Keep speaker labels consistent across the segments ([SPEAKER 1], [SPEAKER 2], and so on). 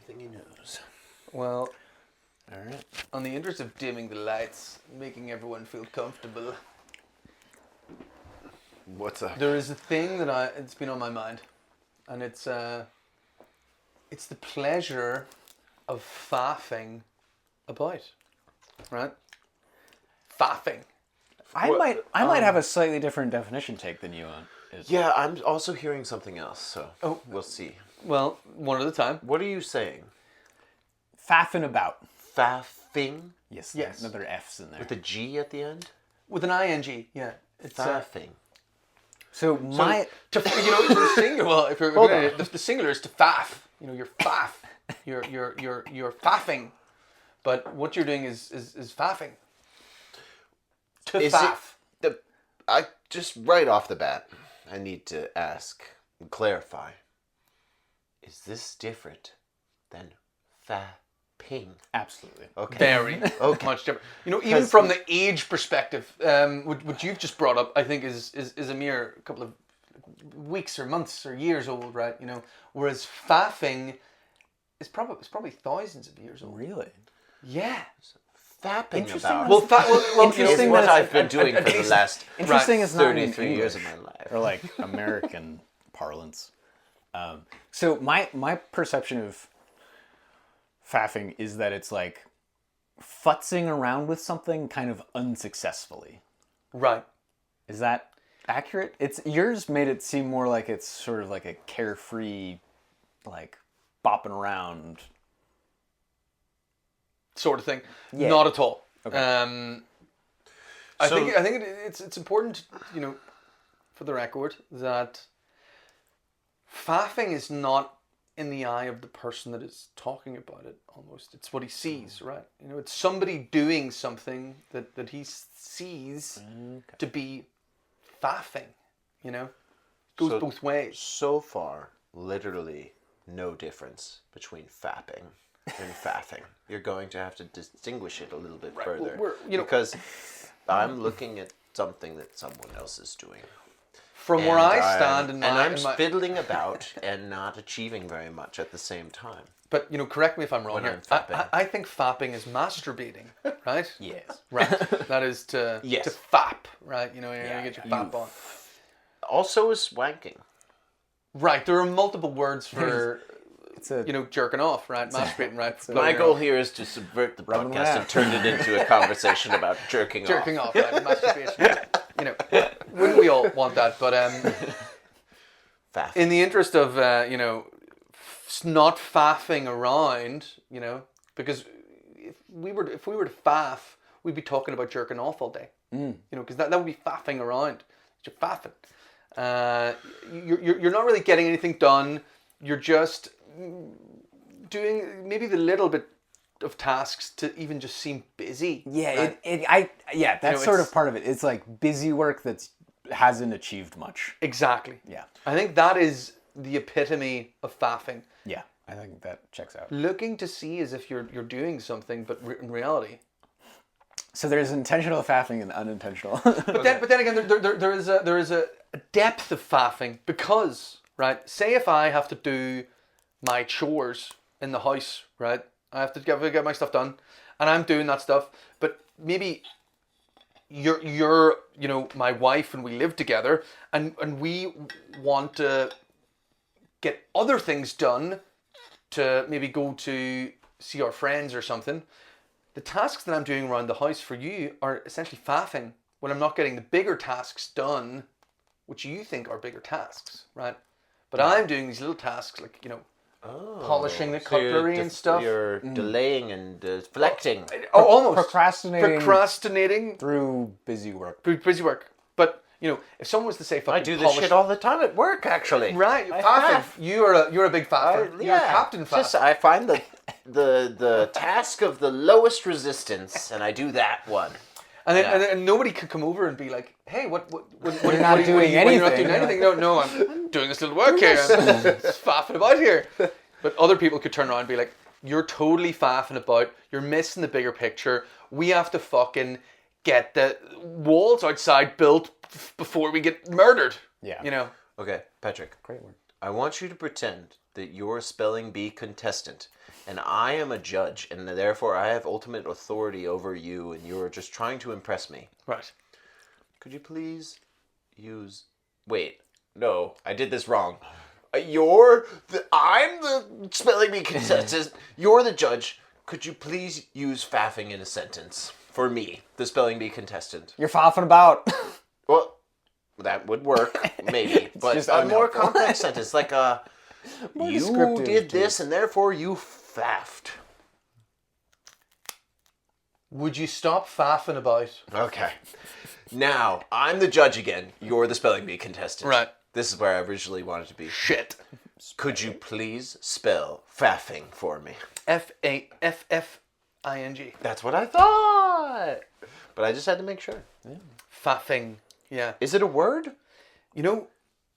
[SPEAKER 1] everything he knows.
[SPEAKER 2] Well,
[SPEAKER 1] All right.
[SPEAKER 2] on the interest of dimming the lights, making everyone feel comfortable,
[SPEAKER 1] What's up?
[SPEAKER 2] there is a thing that it's been on my mind, and it's the pleasure of faffing about, right? Faffing.
[SPEAKER 3] I might have a slightly different definition take than you on.
[SPEAKER 1] Yeah, I'm also hearing something else, so we'll see.
[SPEAKER 2] Well, one at a time.
[SPEAKER 1] What are you saying?
[SPEAKER 3] Faffing about.
[SPEAKER 1] Faffing?
[SPEAKER 3] Yes.
[SPEAKER 2] Yes.
[SPEAKER 3] Another F's in there.
[SPEAKER 1] With a G at the end?
[SPEAKER 2] With an ing, yeah. It's
[SPEAKER 1] Faffing.
[SPEAKER 3] So my
[SPEAKER 2] to the singular. Well, if you're the singular is to faff. You're faff. You're faffing. But what you're doing is faffing. To faff.
[SPEAKER 1] I just right off the bat, I need to ask, clarify. Is this different than fapping?
[SPEAKER 3] absolutely.
[SPEAKER 1] Okay.
[SPEAKER 2] Very much different. Even from the age perspective, what you've just brought up, I think is a mere couple of weeks or months or years old, right? Whereas faffing is probably thousands of years old.
[SPEAKER 3] Really?
[SPEAKER 2] Yeah.
[SPEAKER 1] Fapping
[SPEAKER 3] Interesting.
[SPEAKER 1] about.
[SPEAKER 2] Well,
[SPEAKER 3] Interesting
[SPEAKER 1] It's what
[SPEAKER 3] that
[SPEAKER 1] I've been doing for the last
[SPEAKER 3] Interesting is not in
[SPEAKER 1] 33 years of
[SPEAKER 3] English,
[SPEAKER 1] my life.
[SPEAKER 3] or like American parlance. So my perception of faffing is that it's like futzing around with something kind of unsuccessfully.
[SPEAKER 2] right.
[SPEAKER 3] Is that accurate? Yours made it seem more like it's sort of like a carefree, like bopping around.
[SPEAKER 2] Sort of thing.
[SPEAKER 3] Yeah.
[SPEAKER 2] Not at all.
[SPEAKER 3] Okay.
[SPEAKER 2] I think it's important, for the record, that faffing is not in the eye of the person that is talking about it. Almost, it's what he sees, right? It's somebody doing something that he sees to be faffing. Goes both ways.
[SPEAKER 1] So far, literally no difference between fapping and faffing. You're going to have to distinguish it a little bit further. Because I'm looking at something that someone else is doing.
[SPEAKER 2] From where I stand in my...
[SPEAKER 1] And I'm
[SPEAKER 2] in my,
[SPEAKER 1] fiddling about and not achieving very much at the same time.
[SPEAKER 2] But, correct me if I'm wrong
[SPEAKER 1] When
[SPEAKER 2] here.
[SPEAKER 1] I'm fapping.
[SPEAKER 2] I think fapping is masturbating, right?
[SPEAKER 3] Yes.
[SPEAKER 2] Right. That is to
[SPEAKER 1] Yes.
[SPEAKER 2] fap, right? You're going to get your fap on.
[SPEAKER 1] Also is swanking.
[SPEAKER 2] Right. There are multiple words for...
[SPEAKER 3] It's a
[SPEAKER 2] jerking off, right? Masturbating, right?
[SPEAKER 1] My goal here is to subvert the
[SPEAKER 3] Rubbing
[SPEAKER 1] podcast and
[SPEAKER 3] around.
[SPEAKER 1] turn it into a conversation about jerking
[SPEAKER 2] Jerking
[SPEAKER 1] off.
[SPEAKER 2] off, right? Masturbation. Wouldn't we all want that? But
[SPEAKER 1] Faff.
[SPEAKER 2] in the interest of, not faffing around, because if we were to faff, we'd be talking about jerking off all day. Because that would be faffing around. You're faffing. You're not really getting anything done. You're just doing maybe the little bit of tasks to even just seem busy.
[SPEAKER 3] Yeah,
[SPEAKER 2] right?
[SPEAKER 3] that's sort of part of it. It's like busy work that hasn't achieved much.
[SPEAKER 2] Exactly.
[SPEAKER 3] Yeah.
[SPEAKER 2] I think that is the epitome of faffing.
[SPEAKER 3] Yeah, I think that checks out.
[SPEAKER 2] Looking to see as if you're doing something, but in reality.
[SPEAKER 3] So there's intentional faffing and unintentional.
[SPEAKER 2] But then again, there is a depth of faffing because, right? Say if I have to do my chores in the house, right? I have to get my stuff done, and I'm doing that stuff. But maybe you're my wife, and we live together, and we want to get other things done to maybe go to see our friends or something. The tasks that I'm doing around the house for you are essentially faffing when I'm not getting the bigger tasks done, which you think are bigger tasks, right? But I'm doing these little tasks like, polishing the cutlery and stuff.
[SPEAKER 1] You're delaying and deflecting.
[SPEAKER 2] Oh, almost.
[SPEAKER 3] Procrastinating through busy work.
[SPEAKER 2] Busy work. But, if someone was to say fucking
[SPEAKER 1] I do this shit all the time at work, actually.
[SPEAKER 2] Right, faffing. You're a big faffer. You're a captain faffer.
[SPEAKER 1] I find the task of the lowest resistance, and I do that one.
[SPEAKER 2] And then and nobody could come over and be like, "Hey, what
[SPEAKER 3] You're not doing anything.
[SPEAKER 2] You're not doing anything. No, I'm doing this little work here. I'm just faffing about here." But other people could turn around and be like, "You're totally faffing about. You're missing the bigger picture. We have to fucking get the walls outside built before we get murdered."
[SPEAKER 3] Yeah.
[SPEAKER 1] Okay, Patrick.
[SPEAKER 3] Great work.
[SPEAKER 1] I want you to pretend that you're a spelling bee contestant, and I am a judge, and therefore I have ultimate authority over you, and you're just trying to impress me.
[SPEAKER 2] Right.
[SPEAKER 1] Could you please use... Wait, no, I did this wrong. I'm the spelling bee contestant. You're the judge. Could you please use faffing in a sentence for me, the spelling bee contestant?
[SPEAKER 3] You're faffing about.
[SPEAKER 1] Well, that would work, maybe. But
[SPEAKER 3] just
[SPEAKER 1] a more
[SPEAKER 3] unhelpful.
[SPEAKER 1] complex sentence, like you
[SPEAKER 3] descriptive
[SPEAKER 1] did
[SPEAKER 3] too.
[SPEAKER 1] this and therefore you faffed.
[SPEAKER 2] Would you stop faffing about?
[SPEAKER 1] Okay. Now, I'm the judge again. You're the spelling bee contestant.
[SPEAKER 2] Right.
[SPEAKER 1] This is where I originally wanted to be.
[SPEAKER 2] Shit.
[SPEAKER 1] Could you please spell faffing for me?
[SPEAKER 2] Faffing.
[SPEAKER 1] That's what I thought. But I just had to make sure.
[SPEAKER 2] Faffing. Yeah.
[SPEAKER 1] Is it a word?
[SPEAKER 2] You know,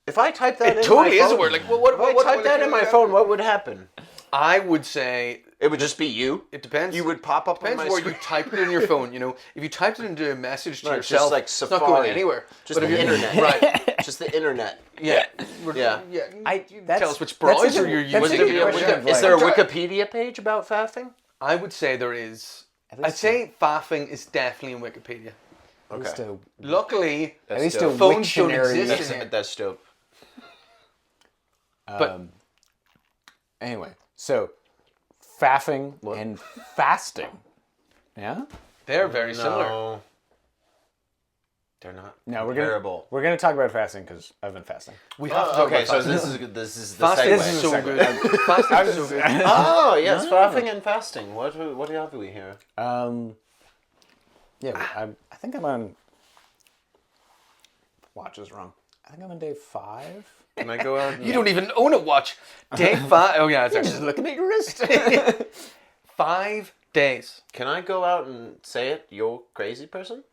[SPEAKER 1] If I type that
[SPEAKER 2] it
[SPEAKER 1] in
[SPEAKER 2] totally
[SPEAKER 1] my
[SPEAKER 2] is a
[SPEAKER 1] phone,
[SPEAKER 2] word. Like, well, what?
[SPEAKER 1] if I type that in my phone, what would happen?
[SPEAKER 2] I would say
[SPEAKER 1] It would just be you.
[SPEAKER 2] it depends.
[SPEAKER 1] You would pop up on
[SPEAKER 2] Depends
[SPEAKER 1] my
[SPEAKER 2] where
[SPEAKER 1] screen.
[SPEAKER 2] you type it in your phone. You know, if you typed it into a message to
[SPEAKER 1] No, it's
[SPEAKER 2] yourself,
[SPEAKER 1] just like
[SPEAKER 2] it's not
[SPEAKER 1] Safari.
[SPEAKER 2] going anywhere.
[SPEAKER 1] Just
[SPEAKER 2] But
[SPEAKER 1] the
[SPEAKER 2] if you-
[SPEAKER 1] internet.
[SPEAKER 2] right?
[SPEAKER 1] Just the internet.
[SPEAKER 2] Yeah.
[SPEAKER 1] Yeah.
[SPEAKER 2] You
[SPEAKER 3] that's-
[SPEAKER 2] tell us which
[SPEAKER 3] that's
[SPEAKER 2] browser
[SPEAKER 3] a-
[SPEAKER 2] you're
[SPEAKER 3] that's
[SPEAKER 2] using.
[SPEAKER 3] a good
[SPEAKER 2] you know,
[SPEAKER 3] question of,
[SPEAKER 1] Is
[SPEAKER 3] like-
[SPEAKER 1] there a Wikipedia page about faffing?
[SPEAKER 2] I would say there is.
[SPEAKER 3] At least
[SPEAKER 2] I'd say faffing is definitely in Wikipedia.
[SPEAKER 3] At least
[SPEAKER 1] Okay.
[SPEAKER 3] a,
[SPEAKER 2] Luckily,
[SPEAKER 3] at least a
[SPEAKER 1] dope.
[SPEAKER 2] phones don't
[SPEAKER 3] Wiktionary.
[SPEAKER 2] exist in here.
[SPEAKER 1] That's dope.
[SPEAKER 2] But
[SPEAKER 3] Anyway, so faffing and fasting. Yeah?
[SPEAKER 2] they're very similar.
[SPEAKER 1] No. They're not
[SPEAKER 3] No,
[SPEAKER 1] comparable.
[SPEAKER 3] we're gonna talk about fasting because I've been fasting.
[SPEAKER 2] We have to talk
[SPEAKER 1] Okay,
[SPEAKER 2] about
[SPEAKER 1] so
[SPEAKER 2] fasting.
[SPEAKER 1] this is the
[SPEAKER 2] Fasting
[SPEAKER 1] segue.
[SPEAKER 2] is so
[SPEAKER 3] segue.
[SPEAKER 2] good. Fasting is so good.
[SPEAKER 1] Oh yes, faffing and fasting. What have we here?
[SPEAKER 3] Yeah, I think I'm on. Watch is wrong. I think I'm on day 5.
[SPEAKER 1] Can I go out?
[SPEAKER 2] You don't even own a watch. Day 5. Oh yeah, it's
[SPEAKER 3] Just
[SPEAKER 2] actually
[SPEAKER 3] looking at your wrist.
[SPEAKER 2] 5 days.
[SPEAKER 1] Can I go out and say it? You're a crazy person.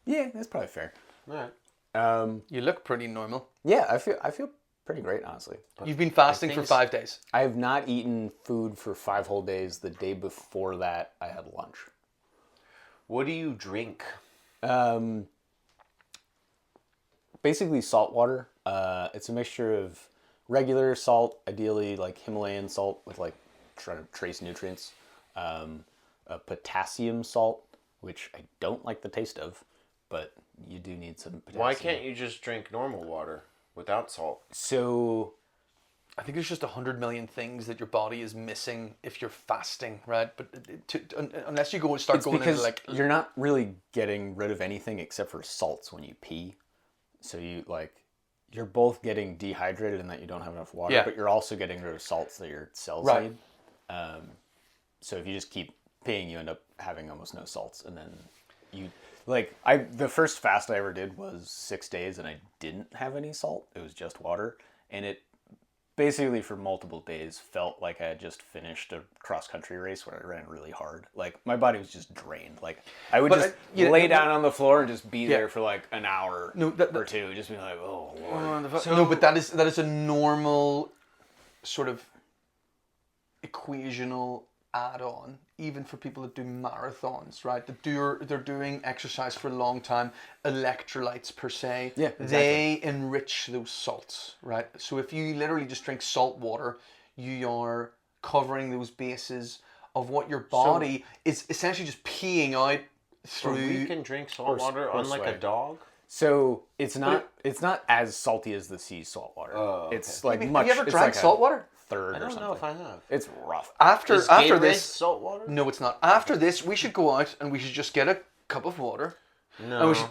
[SPEAKER 3] Yeah, that's probably fair.
[SPEAKER 1] All right.
[SPEAKER 2] You look pretty normal.
[SPEAKER 3] Yeah, I feel pretty great, honestly.
[SPEAKER 2] You've been fasting for
[SPEAKER 1] things-
[SPEAKER 2] 5 days.
[SPEAKER 3] I have not eaten food for 5 whole days. The day before that, I had lunch.
[SPEAKER 1] What do you drink?
[SPEAKER 3] Basically salt water. It's a mixture of regular salt, ideally like Himalayan salt with like trying to trace nutrients. A potassium salt, which I don't like the taste of, but you do need some potassium.
[SPEAKER 1] Why can't you just drink normal water without salt?
[SPEAKER 3] So
[SPEAKER 2] I think there's just 100 million things that your body is missing if you're fasting, right? But unless you go and start
[SPEAKER 3] it's
[SPEAKER 2] going into
[SPEAKER 3] because
[SPEAKER 2] like
[SPEAKER 3] you're not really getting rid of anything except for salts when you pee. So you're both getting dehydrated in that you don't have enough water,
[SPEAKER 2] Yeah.
[SPEAKER 3] but you're also getting rid of salts that your cells
[SPEAKER 2] Right.
[SPEAKER 3] need. So if you just keep peeing, you end up having almost no salts, and then you the first fast I ever did was 6 days, and I didn't have any salt. It was just water, and it basically for multiple days felt like I had just finished a cross country race where I ran really hard. Like my body was just drained. Like I would
[SPEAKER 2] But
[SPEAKER 3] just
[SPEAKER 2] yeah,
[SPEAKER 3] lay down on the floor and just be
[SPEAKER 2] Yeah.
[SPEAKER 3] there for like an hour or two, just be like, oh Lord.
[SPEAKER 2] no, but that is a normal sort of equational add-on, even for people that do marathons, right? They're doing exercise for a long time, electrolytes per se.
[SPEAKER 3] Yeah, exactly.
[SPEAKER 2] They enrich those salts, right? So if you literally just drink salt water, you are covering those bases of what your body is essentially just peeing out
[SPEAKER 1] So
[SPEAKER 2] through.
[SPEAKER 1] we can drink salt water
[SPEAKER 3] horse
[SPEAKER 1] unlike
[SPEAKER 3] way.
[SPEAKER 1] a dog?
[SPEAKER 3] So it's not as salty as the sea salt water.
[SPEAKER 1] Oh, okay.
[SPEAKER 3] It's like
[SPEAKER 2] Have
[SPEAKER 3] much.
[SPEAKER 2] you ever
[SPEAKER 3] it's
[SPEAKER 2] drank
[SPEAKER 3] like
[SPEAKER 2] salt
[SPEAKER 3] a
[SPEAKER 2] water?
[SPEAKER 3] third
[SPEAKER 1] I
[SPEAKER 3] or
[SPEAKER 1] don't
[SPEAKER 3] something.
[SPEAKER 1] know if I have.
[SPEAKER 3] It's rough.
[SPEAKER 2] After
[SPEAKER 1] Is
[SPEAKER 2] after
[SPEAKER 1] Gatorade
[SPEAKER 2] this,
[SPEAKER 1] salt water?
[SPEAKER 2] no, it's not. After this, we should go out and we should just get a cup of water.
[SPEAKER 1] No.
[SPEAKER 2] And we should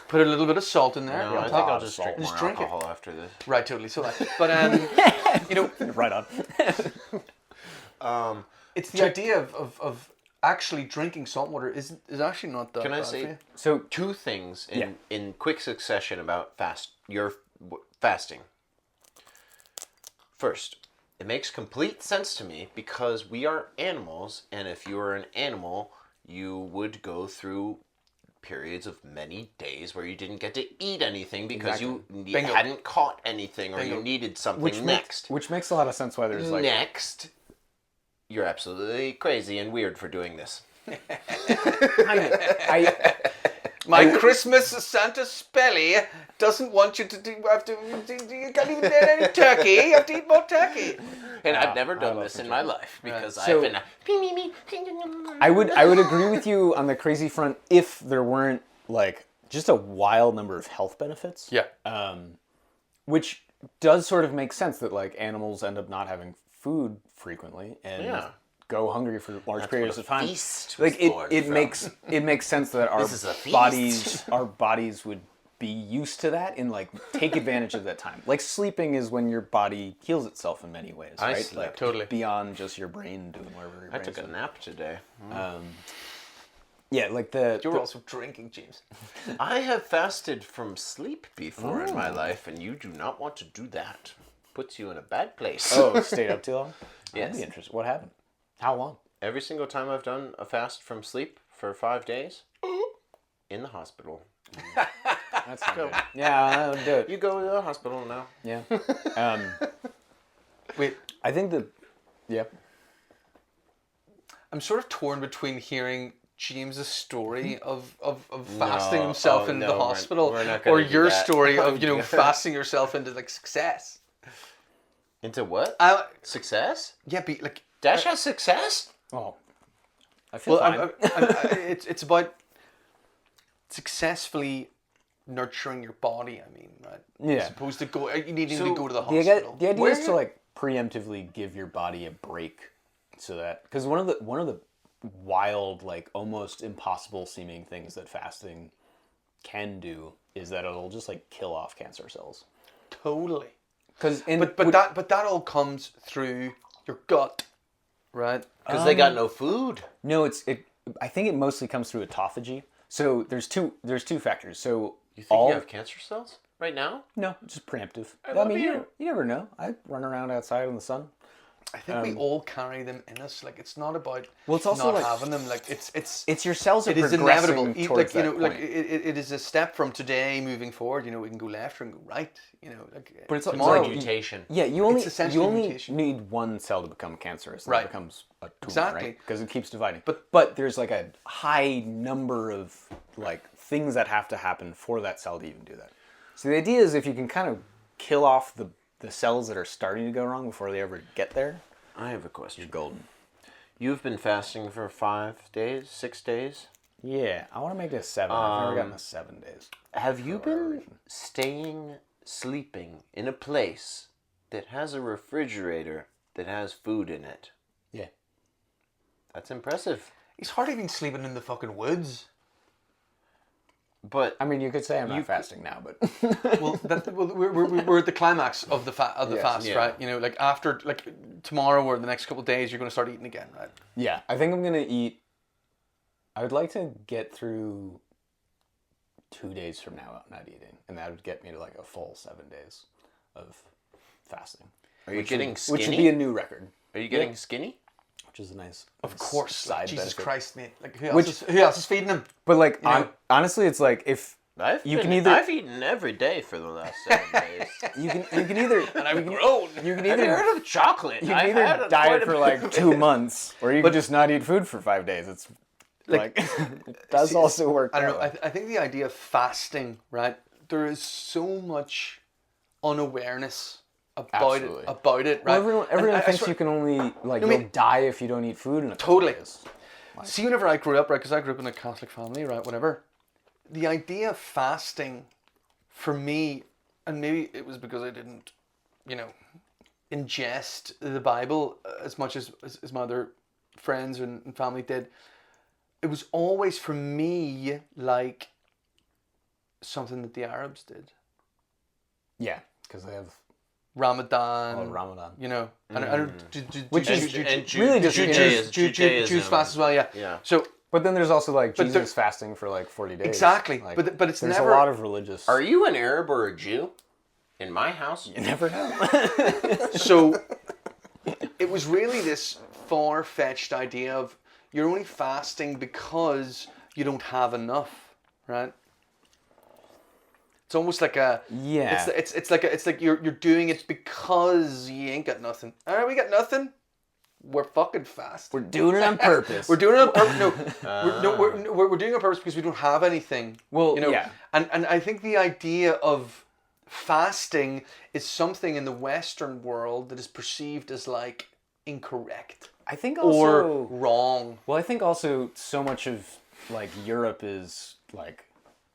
[SPEAKER 2] put a little bit of salt in there.
[SPEAKER 1] No,
[SPEAKER 2] on
[SPEAKER 1] I think
[SPEAKER 2] top.
[SPEAKER 1] I'll just drink
[SPEAKER 2] Just
[SPEAKER 1] more
[SPEAKER 2] drink it.
[SPEAKER 1] alcohol after this.
[SPEAKER 2] Right, totally. So that. But you know,
[SPEAKER 3] Right on.
[SPEAKER 2] it's the idea of actually drinking salt water is actually not that
[SPEAKER 1] Can I
[SPEAKER 2] bad for
[SPEAKER 1] say
[SPEAKER 2] you.
[SPEAKER 3] So
[SPEAKER 1] two things
[SPEAKER 3] Yeah.
[SPEAKER 1] in quick succession about fasting? First, it makes complete sense to me because we are animals, and if you were an animal, you would go through periods of many days where you didn't get to eat anything because you
[SPEAKER 2] Bingo.
[SPEAKER 1] hadn't caught anything or
[SPEAKER 2] Bingo.
[SPEAKER 1] you needed something
[SPEAKER 3] which
[SPEAKER 1] next.
[SPEAKER 3] which makes a lot of sense. Why there's like
[SPEAKER 1] Next, you're absolutely crazy and weird for doing this.
[SPEAKER 3] I
[SPEAKER 2] My Christmas Santa Spelly doesn't want you to do. You can't even eat any turkey. You have to eat more turkey.
[SPEAKER 1] And I've never done this in my life because
[SPEAKER 3] So-
[SPEAKER 1] I've been.
[SPEAKER 3] I would agree with you on the crazy front if there weren't like just a wild number of health benefits.
[SPEAKER 2] Yeah.
[SPEAKER 3] Which does sort of make sense that like animals end up not having food frequently and
[SPEAKER 1] Yeah.
[SPEAKER 3] go hungry for large periods of time.
[SPEAKER 1] feast was
[SPEAKER 3] Like
[SPEAKER 1] born
[SPEAKER 3] it
[SPEAKER 1] from.
[SPEAKER 3] makes sense that
[SPEAKER 1] This is a feast.
[SPEAKER 3] our bodies would be used to that and like take advantage of that time. Like sleeping is when your body heals itself in many ways,
[SPEAKER 1] I
[SPEAKER 3] right?
[SPEAKER 1] slept.
[SPEAKER 3] Like
[SPEAKER 2] Totally.
[SPEAKER 3] beyond just your brain doing whatever your
[SPEAKER 1] I
[SPEAKER 3] brain's
[SPEAKER 1] took a
[SPEAKER 3] doing.
[SPEAKER 1] nap today.
[SPEAKER 3] Yeah, like
[SPEAKER 2] You were also drinking, James.
[SPEAKER 1] I have fasted from sleep before in my life, and you do not want to do that. Puts you in a bad place.
[SPEAKER 3] Oh, stayed up too long?
[SPEAKER 1] Yes.
[SPEAKER 3] That'd be interesting. What happened? How long?
[SPEAKER 1] Every single time I've done a fast from sleep for 5 days, in the hospital.
[SPEAKER 3] That's not good. Yeah, I would do it.
[SPEAKER 1] You go to the hospital now.
[SPEAKER 3] Yeah.
[SPEAKER 2] Wait,
[SPEAKER 3] I think that, yeah.
[SPEAKER 2] I'm sort of torn between hearing James's story of fasting himself in the
[SPEAKER 1] no,
[SPEAKER 2] hospital,
[SPEAKER 1] we're not gonna
[SPEAKER 2] or
[SPEAKER 1] do
[SPEAKER 2] your
[SPEAKER 1] that.
[SPEAKER 2] story of fasting yourself into like success.
[SPEAKER 1] Into what? Success?
[SPEAKER 2] Yeah, be like.
[SPEAKER 1] Dash has success?
[SPEAKER 3] Oh. I feel
[SPEAKER 2] Well,
[SPEAKER 3] fine.
[SPEAKER 2] it's about successfully nurturing your body. I mean, right?
[SPEAKER 3] Yeah.
[SPEAKER 2] As opposed to needing to
[SPEAKER 1] So,
[SPEAKER 2] go to the
[SPEAKER 3] The
[SPEAKER 2] hospital.
[SPEAKER 3] idea is to like preemptively give your body a break so that, because one of the wild, like almost impossible seeming things that fasting can do is that it'll just like kill off cancer cells.
[SPEAKER 2] Totally.
[SPEAKER 3] Because
[SPEAKER 2] But that all comes through your gut, right?
[SPEAKER 1] Because they got no food.
[SPEAKER 3] no, I think it mostly comes through autophagy. So there's two factors. So
[SPEAKER 1] You think you have cancer cells right now?
[SPEAKER 3] no, just preemptive. I
[SPEAKER 1] love
[SPEAKER 3] mean,
[SPEAKER 1] you.
[SPEAKER 3] you never know. I run around outside in the sun.
[SPEAKER 2] I think we all carry them in us. Like it's not about
[SPEAKER 3] it's also
[SPEAKER 2] not
[SPEAKER 3] like-
[SPEAKER 2] having them. Like it's
[SPEAKER 3] Your cells are
[SPEAKER 2] it is
[SPEAKER 3] progressing
[SPEAKER 2] inevitable.
[SPEAKER 3] towards
[SPEAKER 2] Like
[SPEAKER 3] that
[SPEAKER 2] like
[SPEAKER 3] point.
[SPEAKER 2] it is a step from today moving forward. We can go left or we can go right. Like
[SPEAKER 3] But it's
[SPEAKER 2] tomorrow.
[SPEAKER 3] like
[SPEAKER 1] Mutation.
[SPEAKER 3] Yeah, you only
[SPEAKER 2] essentially
[SPEAKER 3] you only
[SPEAKER 2] mutation.
[SPEAKER 3] need one cell to become cancerous, and
[SPEAKER 2] Right.
[SPEAKER 3] it becomes a tumor,
[SPEAKER 2] Exactly.
[SPEAKER 3] right? Because it keeps dividing. But there's like a high number of like things that have to happen for that cell to even do that. So the idea is if you can kind of kill off the cells that are starting to go wrong before they ever get there,
[SPEAKER 1] I have a question.
[SPEAKER 3] you're golden.
[SPEAKER 1] You've been fasting for 5 days, 6 days.
[SPEAKER 3] Yeah, I want to make this 7. I've never gotten to 7 days.
[SPEAKER 1] Have you been sleeping in a place that has a refrigerator that has food in it?
[SPEAKER 3] Yeah.
[SPEAKER 1] That's impressive.
[SPEAKER 2] He's hardly been sleeping in the fucking woods.
[SPEAKER 1] But
[SPEAKER 3] I mean, you could say I'm not fasting now, but
[SPEAKER 2] Well, we're at the climax of the fast,
[SPEAKER 1] yeah.
[SPEAKER 2] right? Like after tomorrow or the next couple of days, you're going to start eating again, right?
[SPEAKER 3] yeah, I think I'm gonna eat. I would like to get through 2 days from now not eating, and that would get me to like a full 7 days of fasting.
[SPEAKER 1] are you getting skinny?
[SPEAKER 3] Which would be a new record,
[SPEAKER 1] Are you getting skinny?
[SPEAKER 3] which is a nice.
[SPEAKER 2] Of course,
[SPEAKER 3] side
[SPEAKER 2] Jesus
[SPEAKER 3] benefit.
[SPEAKER 2] Christ, mate! Like who else is feeding him?
[SPEAKER 3] But like,
[SPEAKER 2] know-
[SPEAKER 3] honestly, it's like if
[SPEAKER 1] I've eaten every day for the last 7 days.
[SPEAKER 3] you can either
[SPEAKER 2] I've grown.
[SPEAKER 3] you can
[SPEAKER 1] Have you
[SPEAKER 3] either
[SPEAKER 1] heard of chocolate?
[SPEAKER 3] you can either diet for like 2 months, or you can just not eat food for 5 days. It's like it does also work.
[SPEAKER 2] I don't know.
[SPEAKER 3] that way.
[SPEAKER 2] I think the idea of fasting, right? There is so much unawareness about
[SPEAKER 3] Absolutely.
[SPEAKER 2] it, right?
[SPEAKER 3] Well, everyone
[SPEAKER 2] And I
[SPEAKER 3] thinks
[SPEAKER 2] swear-
[SPEAKER 3] you can only like
[SPEAKER 2] I mean-
[SPEAKER 3] you'll die if you don't eat food in a couple
[SPEAKER 2] Totally.
[SPEAKER 3] days.
[SPEAKER 2] See, whenever I grew up, right, because I grew up in a Catholic family, right, whatever, the idea of fasting, for me, and maybe it was because I didn't, ingest the Bible as much as my other friends and family did, it was always for me like something that the Arabs did.
[SPEAKER 3] Yeah, because they have
[SPEAKER 2] Ramadan,
[SPEAKER 3] Ramadan.
[SPEAKER 2] and I don't,
[SPEAKER 3] Which is
[SPEAKER 1] and
[SPEAKER 3] really just
[SPEAKER 2] Jews fast as well, yeah.
[SPEAKER 1] Yeah.
[SPEAKER 2] So
[SPEAKER 3] But then there's also like
[SPEAKER 2] But
[SPEAKER 3] Jesus fasting for like 40 days.
[SPEAKER 2] Exactly.
[SPEAKER 3] Like,
[SPEAKER 2] But it's
[SPEAKER 3] there's
[SPEAKER 2] never-
[SPEAKER 3] a lot of religious.
[SPEAKER 1] Are you an Arab or a Jew? In my house,
[SPEAKER 3] You never know.
[SPEAKER 2] So it was really this far-fetched idea of you're only fasting because you don't have enough, right? It's almost like a
[SPEAKER 3] Yeah.
[SPEAKER 2] It's like you're doing it because you ain't got nothing. All right, we got nothing. we're fucking fast.
[SPEAKER 3] We're doing it on purpose.
[SPEAKER 2] We're doing it on purpose. We're doing it on purpose because we don't have anything.
[SPEAKER 3] Well,
[SPEAKER 2] Yeah. And I think the idea of fasting is something in the Western world that is perceived as like incorrect.
[SPEAKER 3] I think also
[SPEAKER 2] or wrong.
[SPEAKER 3] Well, I think also so much of like Europe is like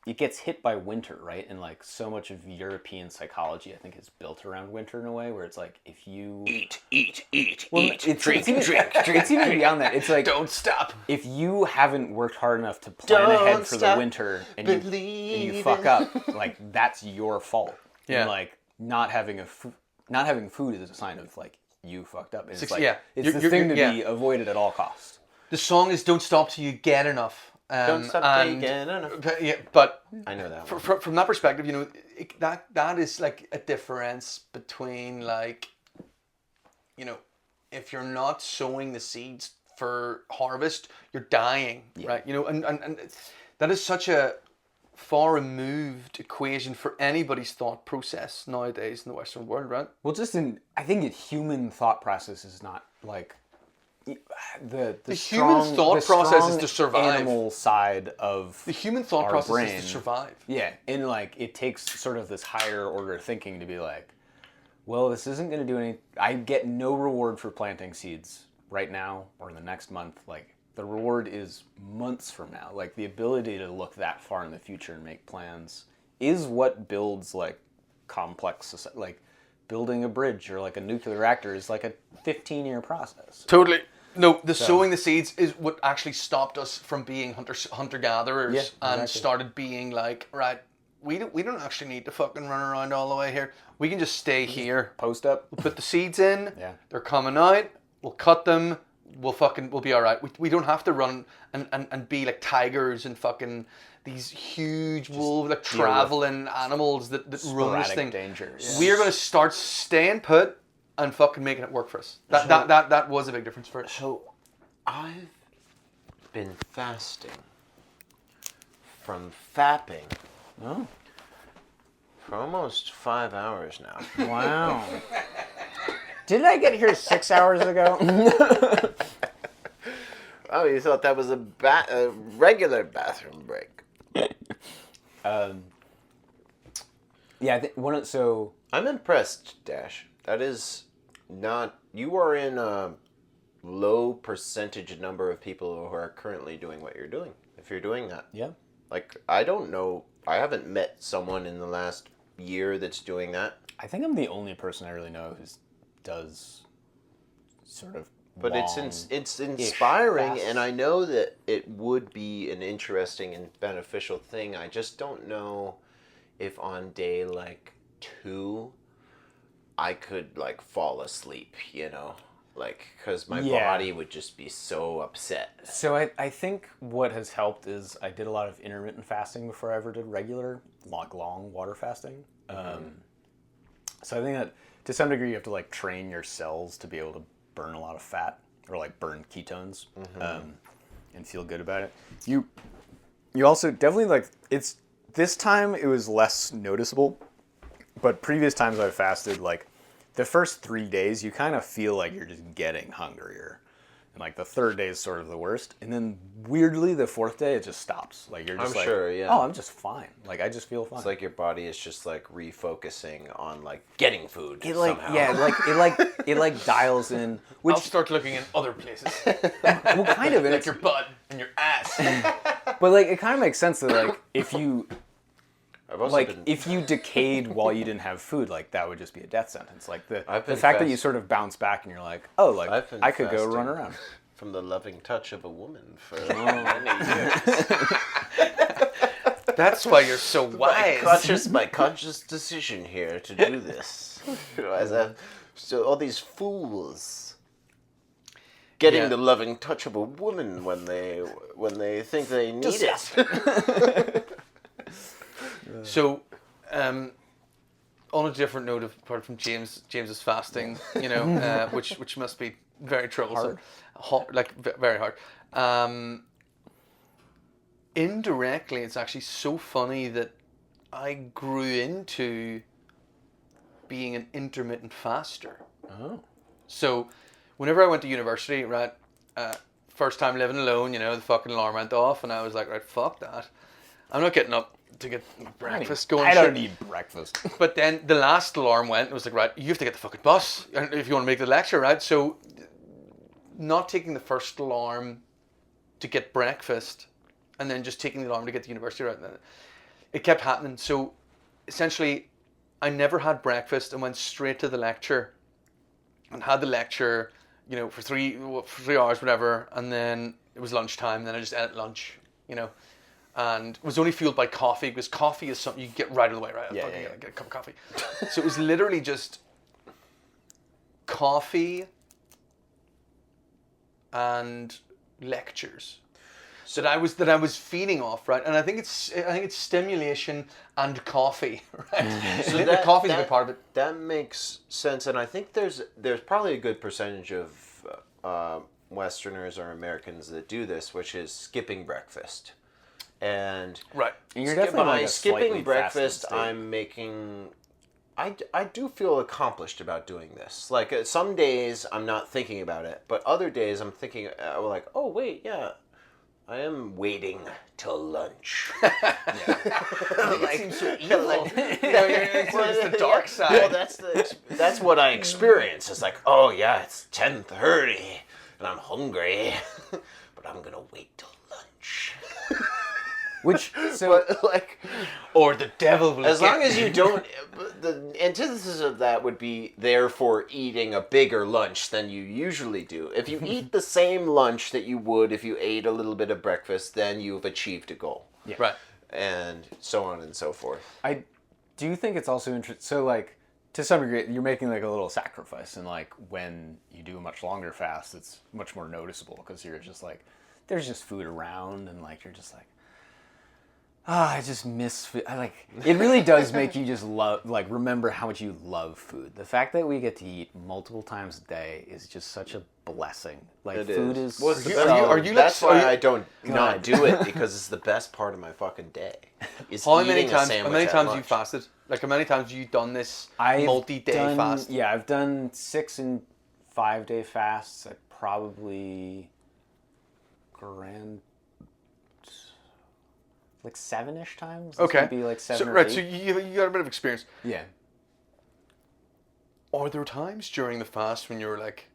[SPEAKER 3] it gets hit by winter, right? And like so much of European psychology, I think, is built around winter in a way where it's like if you
[SPEAKER 1] eat,
[SPEAKER 3] drink. It's even beyond that. It's like
[SPEAKER 2] don't stop.
[SPEAKER 3] If you haven't worked hard enough to plan ahead for the winter and you fuck up, like that's your fault.
[SPEAKER 2] Yeah.
[SPEAKER 3] And like not having food is a sign of like you fucked up. And it's like it's the thing to be avoided at all costs.
[SPEAKER 2] The song is "Don't Stop Till You Get Enough."
[SPEAKER 1] Don't stop till you get enough.
[SPEAKER 2] But
[SPEAKER 1] I know that one.
[SPEAKER 2] From that perspective, you know, that is like a difference between like, you know, if you're not sowing the seeds for harvest, you're dying, right? You know, and that is such a far removed equation for anybody's thought process nowadays in the Western world, right?
[SPEAKER 3] Well, I think human thought process is not like the
[SPEAKER 2] human thought process is to survive.
[SPEAKER 3] Animal side of
[SPEAKER 2] the human thought process
[SPEAKER 3] brain.
[SPEAKER 2] is to survive.
[SPEAKER 3] Yeah, and like it takes sort of this higher order thinking to be like, well, this isn't going to do any. I get no reward for planting seeds right now or in the next month. Like the reward is months from now. Like the ability to look that far in the future and make plans is what builds like complex society. Like building a bridge or like a nuclear reactor is like a 15-year process.
[SPEAKER 2] Totally. No, sowing the seeds is what actually stopped us from being hunter-gatherers and started being like, right, we don't actually need to fucking run around all the way here. We can just stay here.
[SPEAKER 3] Post up.
[SPEAKER 2] We'll put the seeds in.
[SPEAKER 3] Yeah.
[SPEAKER 2] They're coming out. We'll cut them. We'll be all right. We don't have to run and be like tigers and fucking these huge wolves, like traveling animals that run this thing.
[SPEAKER 3] Danger.
[SPEAKER 2] Yeah. We are going to start staying put and fucking making it work for us. That was a big difference for us.
[SPEAKER 1] So, I've been fasting from fapping for almost 5 hours now.
[SPEAKER 3] Wow. Didn't I get here 6 hours ago?
[SPEAKER 1] Oh, you thought that was a regular bathroom break?
[SPEAKER 3] Yeah, so
[SPEAKER 1] I'm impressed, Dash. That is not. You are in a low percentage number of people who are currently doing what you're doing. If you're doing that,
[SPEAKER 3] yeah.
[SPEAKER 1] Like I don't know. I haven't met someone in the last year that's doing that.
[SPEAKER 3] I think I'm the only person I really know who does sort of.
[SPEAKER 1] But it's inspiring, and I know that it would be an interesting and beneficial thing. I just don't know if on day like 2 I could like fall asleep, you know, like because my body would just be so upset.
[SPEAKER 3] So I think what has helped is I did a lot of intermittent fasting before I ever did regular long water fasting. So I think that to some degree you have to like train your cells to be able to burn a lot of fat or like burn ketones and feel good about it. You also definitely like it's this time it was less noticeable, but previous times I've fasted like the first 3 days you kind of feel like you're just getting hungrier. And like the third day is sort of the worst. And then weirdly the fourth day it just stops. Like you're just oh, I'm just fine. Like I just feel fine.
[SPEAKER 1] It's like your body is just like refocusing on like getting food somehow.
[SPEAKER 3] Yeah, it like dials in.
[SPEAKER 2] I'll start looking in other places.
[SPEAKER 3] Well, kind of.
[SPEAKER 2] Like your butt and your ass.
[SPEAKER 3] But like it kind of makes sense that like if you if you decayed while you didn't have food, like that would just be a death sentence. Like the fact that you sort of bounce back and you're like, oh, like I could go run around.
[SPEAKER 1] From the loving touch of a woman for many years.
[SPEAKER 2] That's why you're so wise.
[SPEAKER 1] My conscious decision here to do this. So all these fools getting the loving touch of a woman when they think they need it.
[SPEAKER 2] So, on a different note, apart from James's fasting, you know, which must be very troublesome, very hard. Indirectly, it's actually so funny that I grew into being an intermittent faster.
[SPEAKER 3] Oh.
[SPEAKER 2] So, whenever I went to university, right, first time living alone, you know, the fucking alarm went off, and I was like, right, fuck that. I'm not getting up to get breakfast going.
[SPEAKER 3] I don't need breakfast.
[SPEAKER 2] But then the last alarm went, and it was like, right, you have to get the fucking bus if you want to make the lecture, right? So, not taking the first alarm to get breakfast, and then just taking the alarm to get to university, right? It kept happening. So, essentially, I never had breakfast and went straight to the lecture, and had the lecture, you know, for 3 hours, whatever, and then it was lunchtime, and then I just ate at lunch, you know, and it was only fueled by coffee, because coffee is something you get right away, right?
[SPEAKER 3] Yeah.
[SPEAKER 2] Get a cup of coffee. So it was literally just coffee and lectures that I was feeding off, right? And I think it's stimulation and coffee, right?
[SPEAKER 1] So
[SPEAKER 2] the coffee's a big part of it.
[SPEAKER 1] That makes sense, and I think there's probably a good percentage of Westerners or Americans that do this, which is skipping breakfast. And
[SPEAKER 2] Right.
[SPEAKER 3] And you're definitely
[SPEAKER 1] by
[SPEAKER 3] like a
[SPEAKER 1] skipping
[SPEAKER 3] slightly
[SPEAKER 1] breakfast,
[SPEAKER 3] fasted state.
[SPEAKER 1] I'm making. I do feel accomplished about doing this. Like some days I'm not thinking about it, but other days I'm thinking, like, oh wait, yeah, I am waiting till lunch.
[SPEAKER 2] It seems so evil. It's the dark side.
[SPEAKER 1] Well, that's what I experience. It's like, oh yeah, it's 10:30 and I'm hungry, but I'm gonna wait till lunch.
[SPEAKER 3] Which, so,
[SPEAKER 1] But like,
[SPEAKER 2] Or the devil will
[SPEAKER 1] as
[SPEAKER 2] get
[SPEAKER 1] long as you don't, the antithesis of that would be therefore eating a bigger lunch than you usually do. If you eat the same lunch that you would if you ate a little bit of breakfast, then you've achieved a goal.
[SPEAKER 3] yeah.
[SPEAKER 2] Right.
[SPEAKER 1] And so on and so forth.
[SPEAKER 3] I do think it's also interesting. So, like, to some degree, you're making like a little sacrifice, and like when you do a much longer fast, it's much more noticeable because you're just like, there's just food around, and like you're just like, I just miss food. It really does make you just remember how much you love food. The fact that we get to eat multiple times a day is just such a blessing. Like,
[SPEAKER 1] It
[SPEAKER 3] food
[SPEAKER 1] is.
[SPEAKER 3] is.
[SPEAKER 1] Well, it's the
[SPEAKER 2] Are
[SPEAKER 1] best-
[SPEAKER 2] you- are you
[SPEAKER 1] that's
[SPEAKER 2] like- are
[SPEAKER 1] why
[SPEAKER 2] you-
[SPEAKER 1] I don't not do it, because it's the best part of my fucking day. Is
[SPEAKER 2] How many
[SPEAKER 1] eating a
[SPEAKER 2] times? How
[SPEAKER 1] sandwich
[SPEAKER 2] many
[SPEAKER 1] at
[SPEAKER 2] times you
[SPEAKER 1] lunch.
[SPEAKER 2] fasted? Like, how many times you done this
[SPEAKER 3] I've
[SPEAKER 2] multi-day
[SPEAKER 3] done-
[SPEAKER 2] fast?
[SPEAKER 3] Yeah, I've done 6 and 5 day fasts. I probably like 7-ish times. This
[SPEAKER 2] Okay.
[SPEAKER 3] would be like 7
[SPEAKER 2] So,
[SPEAKER 3] or
[SPEAKER 2] right.
[SPEAKER 3] 8.
[SPEAKER 2] So you got a bit of experience.
[SPEAKER 3] Yeah.
[SPEAKER 2] Are there times during the fast when you're like,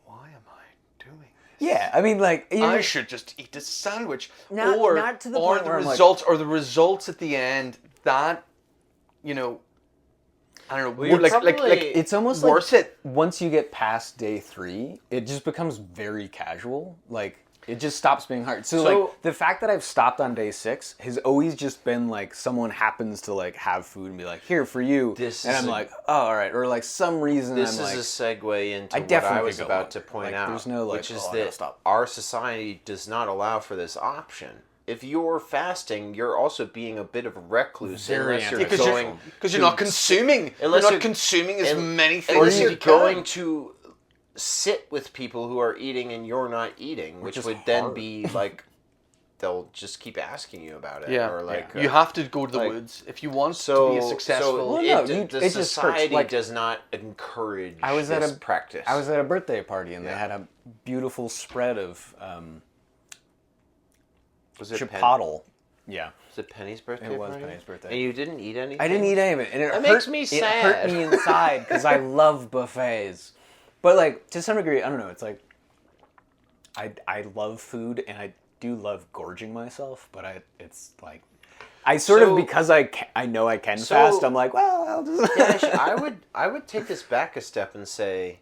[SPEAKER 2] why am I doing this?
[SPEAKER 3] Yeah, I mean, like,
[SPEAKER 2] I should just eat this sandwich.
[SPEAKER 3] Not to the point where I'm like-
[SPEAKER 2] the results at the end that, you know, I don't know,
[SPEAKER 1] Well, you're
[SPEAKER 2] like
[SPEAKER 1] probably-
[SPEAKER 3] it's almost
[SPEAKER 2] worth
[SPEAKER 3] like
[SPEAKER 2] it.
[SPEAKER 3] once you get past day 3, it just becomes very casual. Like, it just stops being hard. So like, the fact that I've stopped on day 6 has always just been like, someone happens to like have food and be like, here for you.
[SPEAKER 1] This
[SPEAKER 3] and
[SPEAKER 1] is
[SPEAKER 3] I'm
[SPEAKER 1] a-
[SPEAKER 3] like, oh, all right. Or like some reason
[SPEAKER 1] This
[SPEAKER 3] I'm
[SPEAKER 1] is
[SPEAKER 3] like,
[SPEAKER 1] a segue into
[SPEAKER 3] I
[SPEAKER 1] what
[SPEAKER 3] definitely
[SPEAKER 1] I was
[SPEAKER 3] could go
[SPEAKER 1] about
[SPEAKER 3] longer.
[SPEAKER 1] to point
[SPEAKER 3] Like,
[SPEAKER 1] out,
[SPEAKER 3] there's no, like,
[SPEAKER 1] which is
[SPEAKER 3] I gotta
[SPEAKER 1] that
[SPEAKER 3] stop.
[SPEAKER 1] our society does not allow for this option. If you're fasting, you're also being a bit of a recluse
[SPEAKER 3] Very
[SPEAKER 1] unless you're
[SPEAKER 2] Because
[SPEAKER 1] going
[SPEAKER 2] you're not consuming.
[SPEAKER 1] unless
[SPEAKER 2] you're
[SPEAKER 1] you're-
[SPEAKER 2] not consuming as
[SPEAKER 1] un-
[SPEAKER 2] many things
[SPEAKER 1] unless
[SPEAKER 2] as
[SPEAKER 1] you're
[SPEAKER 2] you can.
[SPEAKER 1] going to sit with people who are eating and you're not eating, which
[SPEAKER 3] is
[SPEAKER 1] would then
[SPEAKER 3] hard.
[SPEAKER 1] be like they'll just keep asking you about it.
[SPEAKER 2] Yeah.
[SPEAKER 1] Or like
[SPEAKER 2] You have to go to the
[SPEAKER 1] like-
[SPEAKER 2] woods if you want
[SPEAKER 1] so
[SPEAKER 2] to be a successful.
[SPEAKER 3] Well, no,
[SPEAKER 1] the
[SPEAKER 3] it just hurts.
[SPEAKER 1] society
[SPEAKER 3] Like,
[SPEAKER 1] does not encourage
[SPEAKER 3] I was at
[SPEAKER 1] this
[SPEAKER 3] a
[SPEAKER 1] practice.
[SPEAKER 3] I was at a birthday party and they
[SPEAKER 1] Yeah.
[SPEAKER 3] had a beautiful spread of
[SPEAKER 1] was it
[SPEAKER 3] chipotle. Yeah.
[SPEAKER 1] Was it Penny's birthday?
[SPEAKER 3] It was
[SPEAKER 1] party?
[SPEAKER 3] Penny's birthday.
[SPEAKER 1] And you didn't eat anything?
[SPEAKER 3] I didn't eat any of it, and it
[SPEAKER 1] That
[SPEAKER 3] hurt,
[SPEAKER 1] makes me
[SPEAKER 3] It hurt
[SPEAKER 1] sad.
[SPEAKER 3] me inside because I love buffets, but like to some degree, I don't know. It's like I love food and I do love gorging myself, but it's like I sort
[SPEAKER 1] So-
[SPEAKER 3] of because I know I can
[SPEAKER 1] so-
[SPEAKER 3] fast. I'm like, well, I'll just.
[SPEAKER 1] Dash, I would take this back a step and say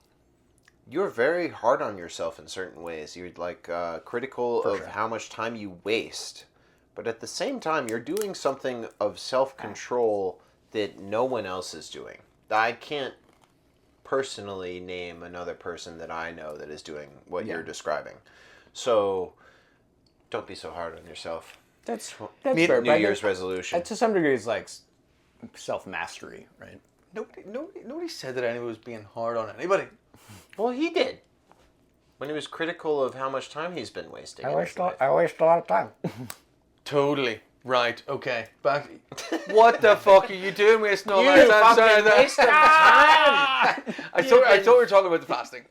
[SPEAKER 1] you're very hard on yourself in certain ways. You're like critical of
[SPEAKER 3] sure.
[SPEAKER 1] how much time you waste, but at the same time, you're doing something of self-control that no one else is doing. I can't personally name another person that I know that is doing what
[SPEAKER 3] Yeah.
[SPEAKER 1] you're describing. So don't be so hard on yourself.
[SPEAKER 3] That's
[SPEAKER 2] Me-
[SPEAKER 3] fair.
[SPEAKER 1] New
[SPEAKER 3] but I
[SPEAKER 1] Year's
[SPEAKER 3] think-
[SPEAKER 1] resolution.
[SPEAKER 3] to some degree, it's like self mastery, right?
[SPEAKER 2] Nobody said that anyone was being hard on anybody.
[SPEAKER 1] Well, he did. When he was critical of how much time he's been wasting. in his life.
[SPEAKER 3] I waste a lot of time.
[SPEAKER 2] Totally. Right. Okay. Back. What the fuck are you doing wasting all
[SPEAKER 1] You
[SPEAKER 2] that time?
[SPEAKER 1] fucking waste of time!
[SPEAKER 2] I thought we were talking about the fasting.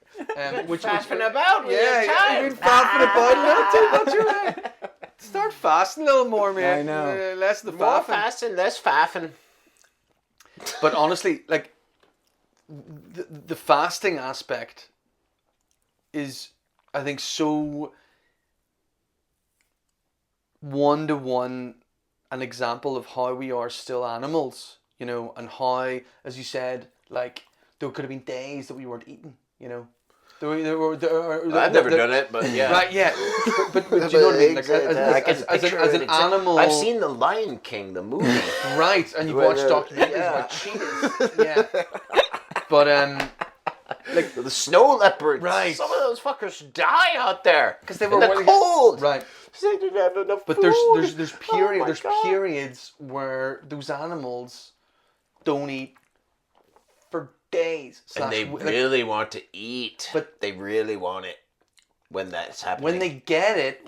[SPEAKER 2] Which
[SPEAKER 1] faffing about with
[SPEAKER 2] yeah,
[SPEAKER 1] your time.
[SPEAKER 2] you've been faffing about a little too much, you're right. Start fasting a little more, man.
[SPEAKER 3] I know.
[SPEAKER 2] Less the
[SPEAKER 1] More
[SPEAKER 2] faffing.
[SPEAKER 1] fasting, less faffing.
[SPEAKER 2] But honestly, like the fasting aspect is, I think, so one-to-one an example of how we are still animals, you know, and how, as you said, like there could have been days that we weren't eating, you know.
[SPEAKER 1] I've never done it, but yeah.
[SPEAKER 2] Right, yeah. But do you know what I mean? Like, as an animal.
[SPEAKER 1] I've seen The Lion King, the movie.
[SPEAKER 2] Right, and you've watched documentaries about cheetahs. Yeah. But, like
[SPEAKER 1] the snow leopards.
[SPEAKER 2] Right.
[SPEAKER 1] Some of those fuckers die out there.
[SPEAKER 2] Because they
[SPEAKER 1] in
[SPEAKER 2] were
[SPEAKER 1] the cold.
[SPEAKER 2] Right.
[SPEAKER 1] They didn't have enough
[SPEAKER 2] But
[SPEAKER 1] food.
[SPEAKER 2] there's
[SPEAKER 1] Oh my God.
[SPEAKER 2] periods where those animals don't eat for days.
[SPEAKER 1] And they really want to eat.
[SPEAKER 2] But
[SPEAKER 1] they really want it when that's happening.
[SPEAKER 2] when they get it,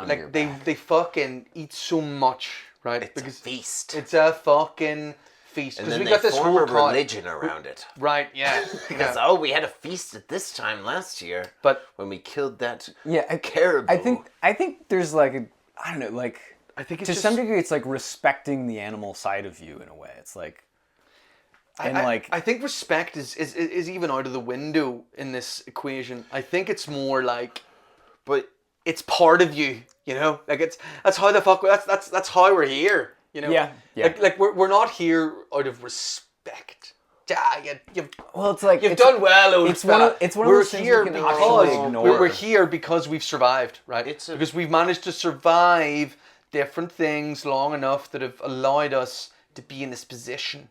[SPEAKER 2] like they fucking eat so much, right?
[SPEAKER 1] It's a feast.
[SPEAKER 2] It's a fucking feast.
[SPEAKER 1] And
[SPEAKER 2] Because
[SPEAKER 1] then
[SPEAKER 2] we
[SPEAKER 1] they
[SPEAKER 2] got this
[SPEAKER 1] form
[SPEAKER 2] whole
[SPEAKER 1] a religion around it.
[SPEAKER 2] Right, yeah.
[SPEAKER 1] Because, oh, we had a feast at this time last year.
[SPEAKER 2] But
[SPEAKER 1] when we killed that
[SPEAKER 3] Yeah,
[SPEAKER 1] caribou.
[SPEAKER 3] I think there's like I don't know, like
[SPEAKER 2] I think it's
[SPEAKER 3] to
[SPEAKER 2] just,
[SPEAKER 3] some degree it's like respecting the animal side of you in a way. It's like
[SPEAKER 2] I think respect is even out of the window in this equation. I think it's more like,
[SPEAKER 1] but
[SPEAKER 2] it's part of you, you know? Like that's how the fuck that's how we're here, you know?
[SPEAKER 3] Yeah.
[SPEAKER 2] Like we're not here out of respect.
[SPEAKER 3] Well, it's like
[SPEAKER 2] You've done well, old
[SPEAKER 3] it's one of
[SPEAKER 2] we're
[SPEAKER 3] those things
[SPEAKER 2] here
[SPEAKER 3] we can
[SPEAKER 2] because
[SPEAKER 3] actually ignore.
[SPEAKER 2] we're here because we've survived, right? Because we've managed to survive different things long enough that have allowed us to be in this position.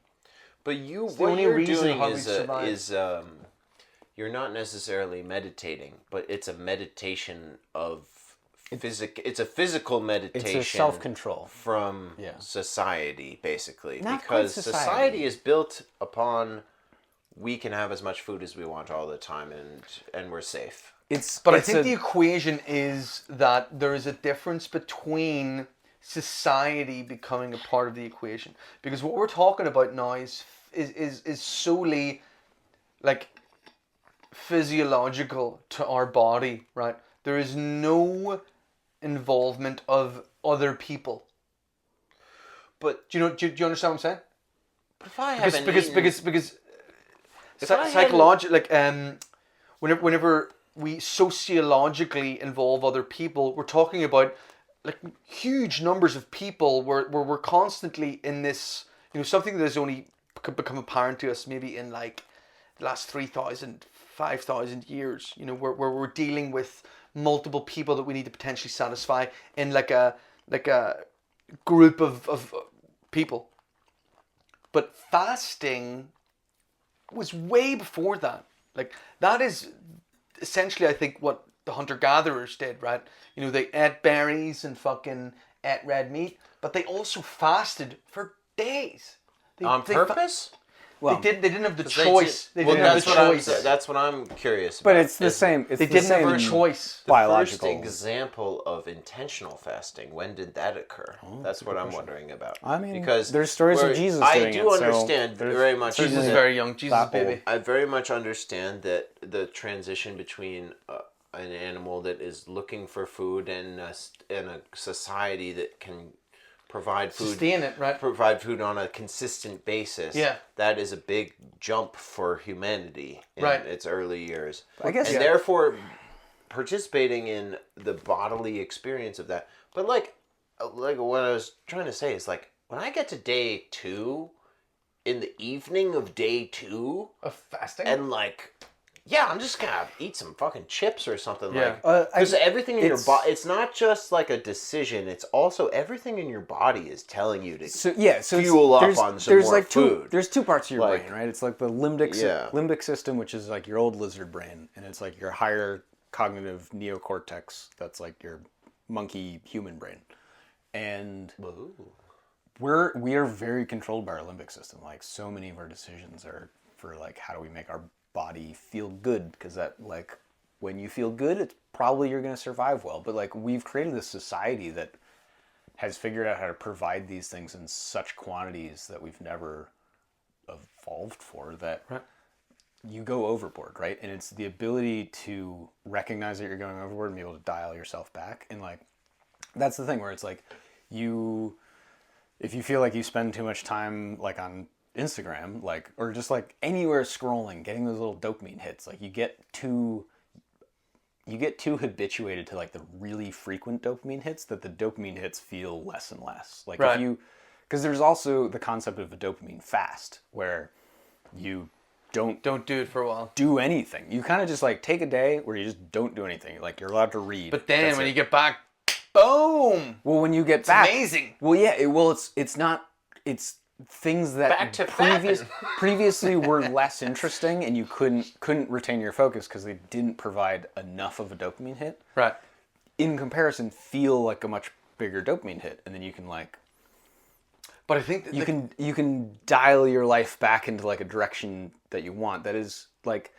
[SPEAKER 1] But what
[SPEAKER 2] only
[SPEAKER 1] you're
[SPEAKER 2] reason
[SPEAKER 1] doing
[SPEAKER 2] how we
[SPEAKER 1] is
[SPEAKER 2] survive.
[SPEAKER 1] you're not necessarily meditating, but it's a meditation of it's a physical meditation.
[SPEAKER 3] It's a self-control
[SPEAKER 1] from society, basically,
[SPEAKER 3] Not
[SPEAKER 1] because
[SPEAKER 3] quite
[SPEAKER 1] society is built upon we can have as much food as we want all the time, and we're safe.
[SPEAKER 2] But I think the equation is that there is a difference between society becoming a part of the equation, because what we're talking about now is solely like physiological to our body, right? There is no involvement of other people.
[SPEAKER 1] But
[SPEAKER 2] do you understand what I'm saying?
[SPEAKER 1] But if I haven't
[SPEAKER 2] because psychologically, like whenever we sociologically involve other people, we're talking about like huge numbers of people where we're constantly in this, you know, something that has only become apparent to us maybe in like the last 3,000, 5,000 years, you know, where we're dealing with multiple people that we need to potentially satisfy in like a group of people. But fasting was way before that. Like that is essentially, I think, what the hunter-gatherers did, right? You know, they ate berries and fucking ate red meat, but they also fasted for days.
[SPEAKER 1] On purpose?
[SPEAKER 2] Well, they didn't have the choice.
[SPEAKER 1] That's what I'm curious about.
[SPEAKER 3] But it's the same.
[SPEAKER 2] They didn't have a choice.
[SPEAKER 1] The first example of intentional fasting, when did that occur? That's what I'm wondering about.
[SPEAKER 3] I mean,
[SPEAKER 1] because
[SPEAKER 3] there's stories of Jesus doing it.
[SPEAKER 1] I do understand very much.
[SPEAKER 2] Jesus is very young. Jesus baby.
[SPEAKER 1] I very much understand that the transition between an animal that is looking for food and a society that can provide food,
[SPEAKER 2] sustain it, right?
[SPEAKER 1] Provide food on a consistent basis.
[SPEAKER 2] Yeah,
[SPEAKER 1] that is a big jump for humanity in its early years.
[SPEAKER 3] I guess,
[SPEAKER 1] and therefore, participating in the bodily experience of that. But like what I was trying to say is like when I get to day 2, in the evening of day 2
[SPEAKER 2] of fasting,
[SPEAKER 1] and like. Yeah, I'm just gonna eat some fucking chips or something
[SPEAKER 2] like.
[SPEAKER 1] Because everything in your body, it's not just like a decision. It's also everything in your body is telling you to fuel up on some more food.
[SPEAKER 3] There's 2 parts of your brain, right? It's like the limbic system, which is like your old lizard brain, and it's like your higher cognitive neocortex. That's like your monkey human brain, and we are very controlled by our limbic system. Like so many of our decisions are for like how do we make our body feel good, because that like when you feel good it's probably you're going to survive well. But like we've created this society that has figured out how to provide these things in such quantities that we've never evolved for, that you go overboard, right? And it's the ability to recognize that you're going overboard and be able to dial yourself back. And like, that's the thing where it's like, if you feel like you spend too much time like on Instagram, like, or just like anywhere scrolling, getting those little dopamine hits, like you get too habituated to like the really frequent dopamine hits that the dopamine hits feel less and less. Like
[SPEAKER 2] Right.
[SPEAKER 3] because there's also the concept of a dopamine fast where you don't
[SPEAKER 2] do it for a while.
[SPEAKER 3] do anything. You kind of just like take a day where you just don't do anything. Like you're allowed to read.
[SPEAKER 2] But then
[SPEAKER 3] That's
[SPEAKER 2] when
[SPEAKER 3] it.
[SPEAKER 2] you get back, boom!
[SPEAKER 3] Well, when you get back,
[SPEAKER 2] amazing.
[SPEAKER 3] Well, yeah. It's things that
[SPEAKER 1] Back to fapping.
[SPEAKER 3] previously were less interesting, and you couldn't retain your focus because they didn't provide enough of a dopamine hit.
[SPEAKER 2] Right.
[SPEAKER 3] In comparison, feel like a much bigger dopamine hit, and then you can like.
[SPEAKER 2] But I think
[SPEAKER 3] You can dial your life back into like a direction that you want. That is like,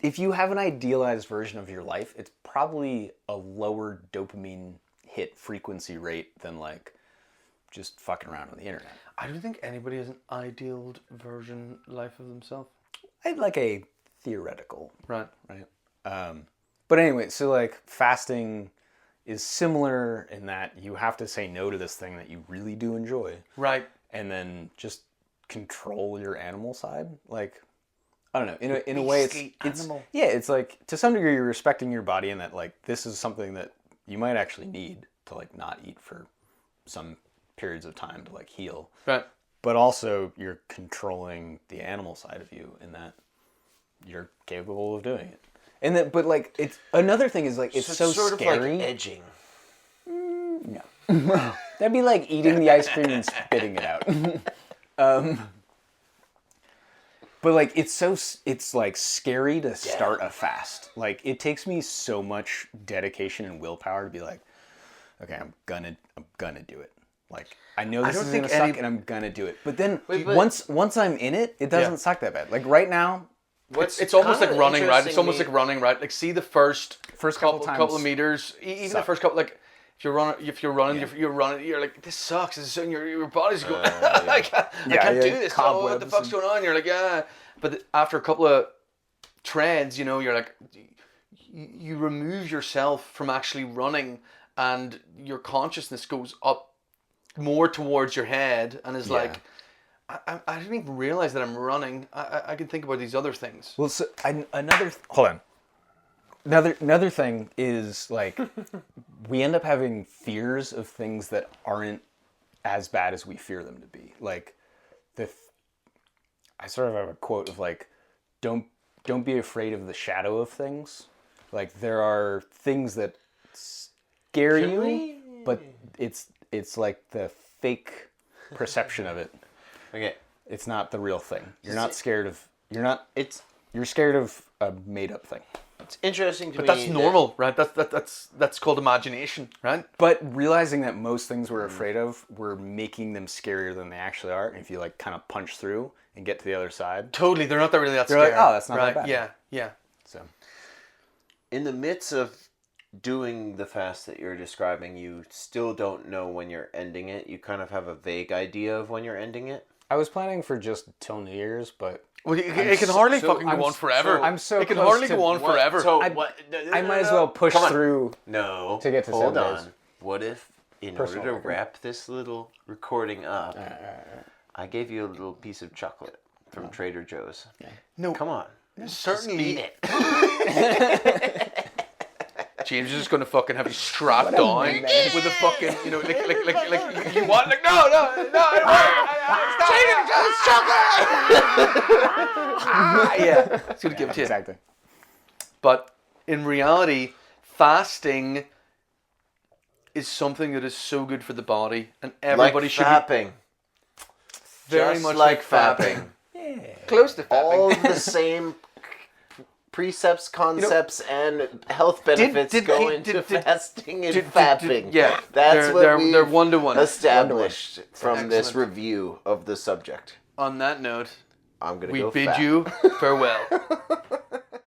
[SPEAKER 3] if you have an idealized version of your life, it's probably a lower dopamine hit frequency rate than like just fucking around on the internet.
[SPEAKER 2] I don't think anybody has an ideal version life of themselves.
[SPEAKER 3] I'd like a theoretical,
[SPEAKER 2] Right.
[SPEAKER 3] but anyway, so like fasting is similar in that you have to say no to this thing that you really do enjoy.
[SPEAKER 2] Right.
[SPEAKER 3] And then just control your animal side. Like, I don't know, in a way it's
[SPEAKER 2] animal.
[SPEAKER 3] yeah, it's like to some degree you're respecting your body and that like this is something that you might actually need to like not eat for some periods of time to like heal.
[SPEAKER 2] Right.
[SPEAKER 3] But also you're controlling the animal side of you in that you're capable of doing it. And that, but like, it's another thing is like, it's so
[SPEAKER 1] sort
[SPEAKER 3] scary.
[SPEAKER 1] of like edging.
[SPEAKER 3] No. That'd be like eating the ice cream and spitting it out. But like, it's like scary to start a fast. Like, it takes me so much dedication and willpower to be like, okay, I'm gonna do it. Like, I know this is gonna suck and I'm gonna do it. But then once I'm in it, it doesn't suck that bad. Like right now,
[SPEAKER 2] It's almost like running, right? It's almost like running, right? Like see the first couple of meters, even the first couple. Like if you're running, you're like, this sucks. And your body's going, I can't do this. Oh, what the fuck's going on? You're like, yeah. But after a couple of treads, you're like, you remove yourself from actually running, and your consciousness goes up more towards your head, and is like. I didn't even realize that I'm running. I can think about these other things.
[SPEAKER 3] Well, so hold on. Another thing is like we end up having fears of things that aren't as bad as we fear them to be. Like I sort of have a quote of like, don't be afraid of the shadow of things. Like there are things that scare you, but it's like the fake perception of it.
[SPEAKER 1] Okay.
[SPEAKER 3] It's not the real thing. You're scared of a made up thing.
[SPEAKER 1] It's interesting to me.
[SPEAKER 2] But that's normal, right? That's called imagination, right?
[SPEAKER 3] But realizing that most things we're afraid of, we're making them scarier than they actually are. And if you like kind of punch through and get to the other side,
[SPEAKER 2] totally, they're not really that
[SPEAKER 3] you're
[SPEAKER 2] scary.
[SPEAKER 3] like, oh, that's not
[SPEAKER 2] right?
[SPEAKER 3] that bad.
[SPEAKER 2] Yeah.
[SPEAKER 3] So,
[SPEAKER 1] in the midst of doing the fast that you're describing, you still don't know when you're ending it. You kind of have a vague idea of when you're ending it.
[SPEAKER 3] I was planning for just till New Year's, but
[SPEAKER 2] Well, it can hardly fucking go on forever. It can hardly go on forever.
[SPEAKER 1] So
[SPEAKER 3] I might as well push through.
[SPEAKER 1] No.
[SPEAKER 3] To get to
[SPEAKER 1] hold
[SPEAKER 3] 7
[SPEAKER 1] on.
[SPEAKER 3] days.
[SPEAKER 1] What if, in
[SPEAKER 3] Personal
[SPEAKER 1] order to
[SPEAKER 3] record.
[SPEAKER 1] wrap this little recording up, I gave you a little piece of chocolate from Trader Joe's?
[SPEAKER 2] No,
[SPEAKER 1] Come on.
[SPEAKER 2] certainly.
[SPEAKER 1] Eat it.
[SPEAKER 2] James is just gonna fucking have you strapped down with a fucking, like you want, like no, yeah, it's gonna give it to you.
[SPEAKER 3] Exactly.
[SPEAKER 2] But in reality, fasting is something that is so good for the body, and everybody
[SPEAKER 1] Like
[SPEAKER 2] should
[SPEAKER 1] fapping.
[SPEAKER 2] very
[SPEAKER 1] Just
[SPEAKER 2] much
[SPEAKER 1] like fapping.
[SPEAKER 2] close to fapping.
[SPEAKER 1] All the same precepts, concepts, and health benefits go into fasting and fapping.
[SPEAKER 2] Yeah,
[SPEAKER 1] That's what
[SPEAKER 2] they're
[SPEAKER 1] we've
[SPEAKER 2] one-to-one.
[SPEAKER 1] established from this
[SPEAKER 2] Excellent.
[SPEAKER 1] review of the subject.
[SPEAKER 2] On that note,
[SPEAKER 1] I'm going to
[SPEAKER 2] we
[SPEAKER 1] go
[SPEAKER 2] bid
[SPEAKER 1] fat.
[SPEAKER 2] you farewell.